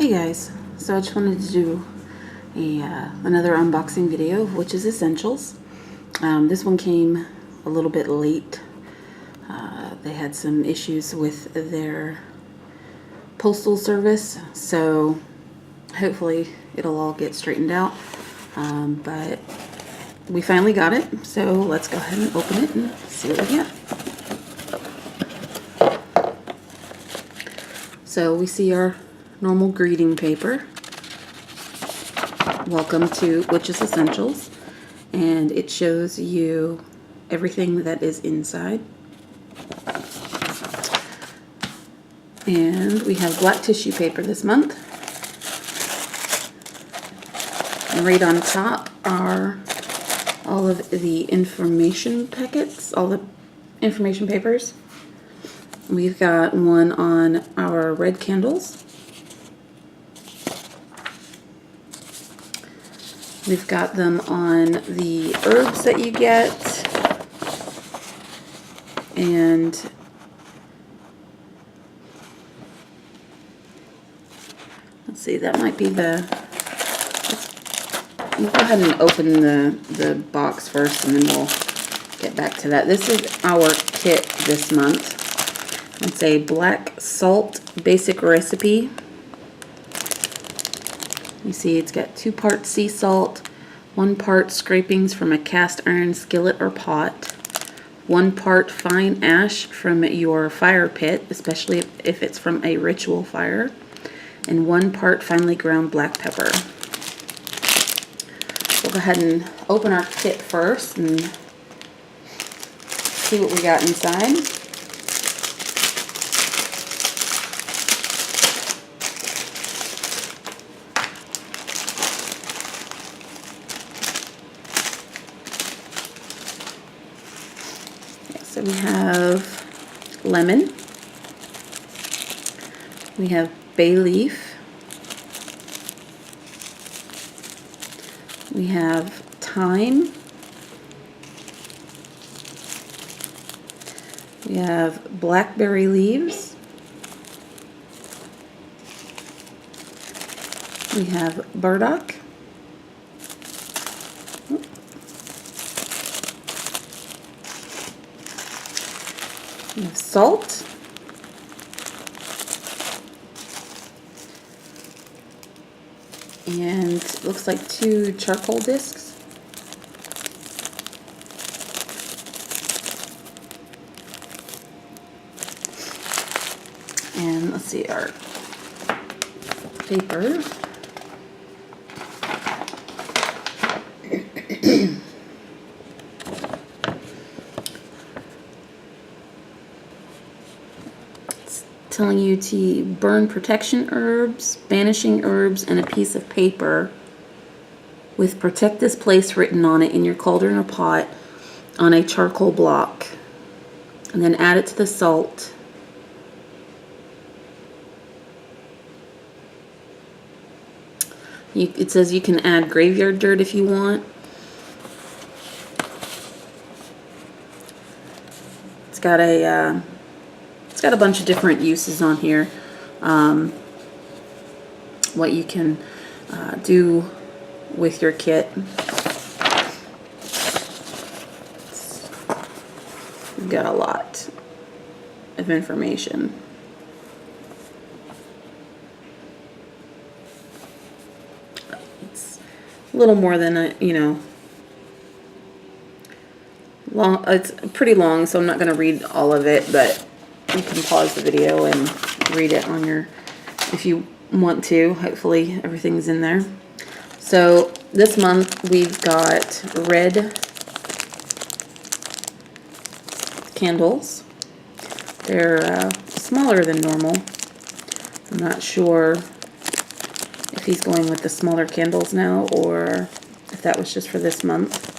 Hey guys, so I just wanted to do another unboxing video of Witch's Essentials. This one came a little bit late. They had some issues with their postal service, so hopefully it'll all get straightened out. But we finally got it, so let's go ahead and open it and see what we get. So we see our normal greeting paper. Welcome to Witch's Essentials, and it shows you everything that is inside. And we have black tissue paper this month. And right on top are all of the information packets, all the information papers. We've got one on our red candles. We've got them on the herbs that you get. And let's see, that might be the... We'll go ahead and open the box first and then we'll get back to that. This is our kit this month. It's a black salt basic recipe. You see it's got 2 parts sea salt, 1 part scrapings from a cast iron skillet or pot, 1 part fine ash from your fire pit, especially if it's from a ritual fire, and 1 part finely ground black pepper. We'll go ahead and open our kit first and see what we got inside. So we have lemon, we have bay leaf, we have thyme, we have blackberry leaves, we have burdock, we have salt, and it looks like 2 charcoal discs. And let's see our paper. Telling you to burn protection herbs, banishing herbs, and a piece of paper with "protect this place" written on it in your cauldron or pot on a charcoal block, and then add it to the salt. It says you can add graveyard dirt if you want. It's got a bunch of different uses on here. What you can do with your kit. We've got a lot of information. It's a little more than long. It's pretty long, so I'm not going to read all of it, but you can pause the video and read it on your, if you want to. Hopefully everything's in there. So this month we've got red candles. They're smaller than normal. I'm not sure if he's going with the smaller candles now or if that was just for this month.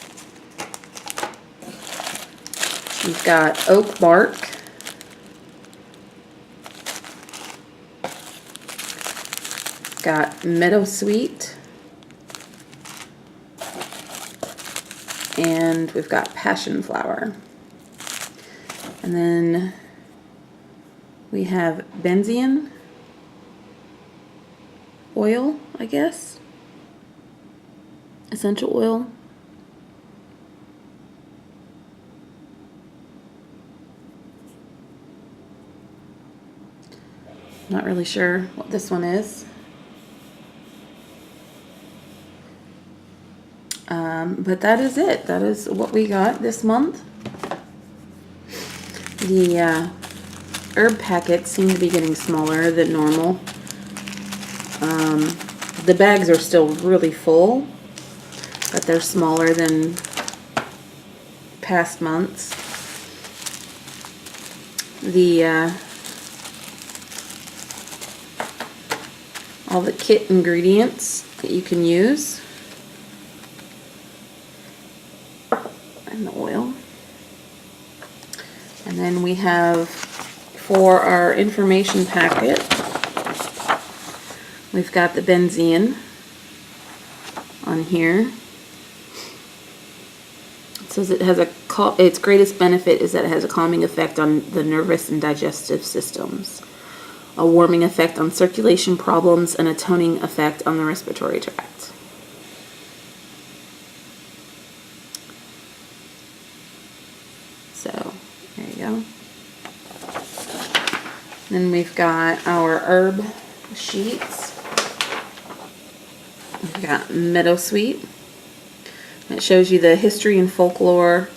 We've got oak bark. Got meadowsweet, and we've got passionflower. And then we have benzoin, oil, I guess. Essential oil. Not really sure what this one is. But that is it. That is what we got this month. The herb packets seem to be getting smaller than normal. The bags are still really full, but they're smaller than past months. All the kit ingredients that you can use, and the oil. And then we have, for our information packet, we've got the benzene on here. It says it has its greatest benefit is that it has a calming effect on the nervous and digestive systems, a warming effect on circulation problems, and a toning effect on the respiratory tract. So, there you go. Then we've got our herb sheets. We've got Meadowsweet. It shows you the history and folklore,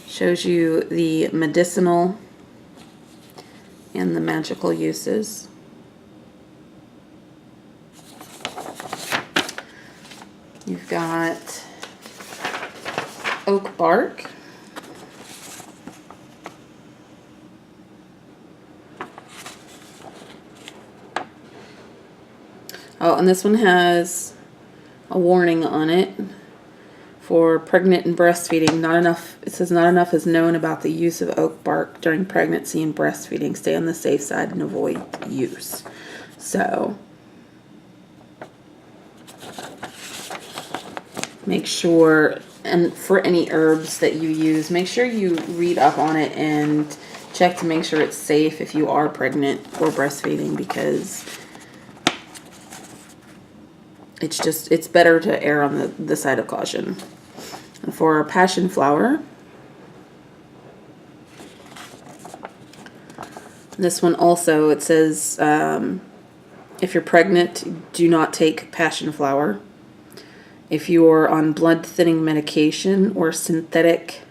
shows you the medicinal and the magical uses. You've got oak bark. Oh, and this one has a warning on it for pregnant and breastfeeding. Not enough, it says not enough is known about the use of oak bark during pregnancy and breastfeeding. Stay on the safe side and avoid use. So make sure, and for any herbs that you use, make sure you read up on it and check to make sure it's safe if you are pregnant or breastfeeding, because it's better to err on the side of caution. And for our Passionflower, this one also, it says if you're pregnant, do not take Passionflower. If you're on blood thinning medication or synthetic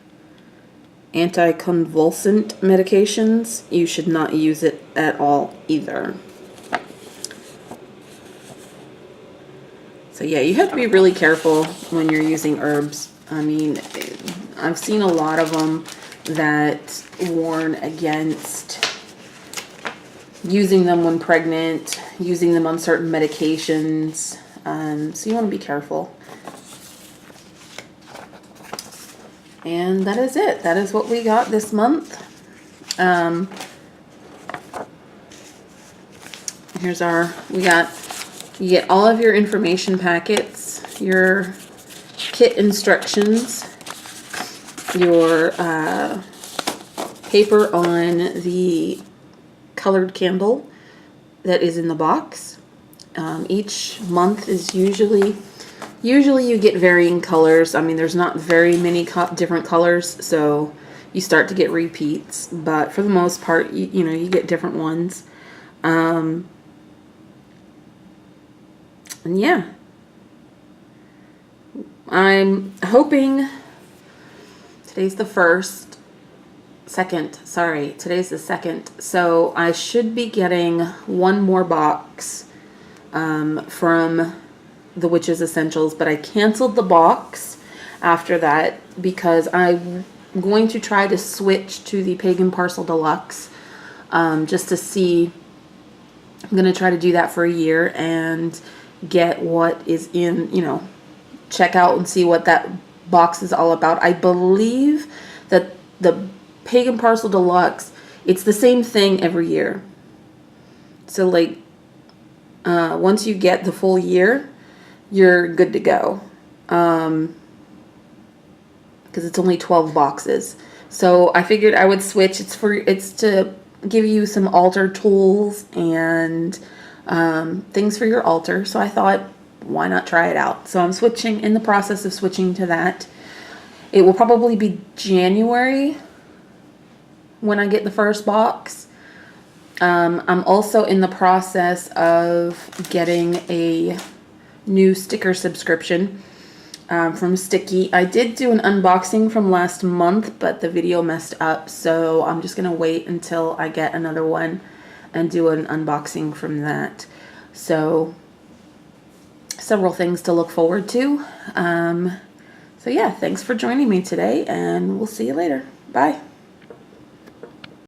anticonvulsant medications, you should not use it at all either. So yeah, you have to be really careful when you're using herbs. I mean, I've seen a lot of them that warn against using them when pregnant, using them on certain medications. So you want to be careful. And that is it. That is what we got this month. Here's our, you get all of your information packets, your kit instructions, your paper on the colored candle that is in the box. Each month is usually you get varying colors. I mean, there's not very many different colors, so you start to get repeats, but for the most part, you know, you get different ones. And yeah, I'm hoping, today's the today's the 2nd, so I should be getting one more box from the Witch's Essentials, but I canceled the box after that because I'm going to try to switch to the Pagan Parcel Deluxe, just to see. I'm going to try to do that for a year and get what is in, you know, check out and see what that box is all about. I believe that the Pagan Parcel Deluxe, it's the same thing every year. So like, once you get the full year, you're good to go. Because it's only 12 boxes. So I figured I would switch. It's to give you some altar tools and things for your altar. So I thought, why not try it out? So I'm in the process of switching to that. It will probably be January when I get the first box. I'm also in the process of getting a new sticker subscription from Sticky. I did do an unboxing from last month, but the video messed up, so I'm just going to wait until I get another one and do an unboxing from that. So several things to look forward to. So yeah, thanks for joining me today, and we'll see you later. Bye.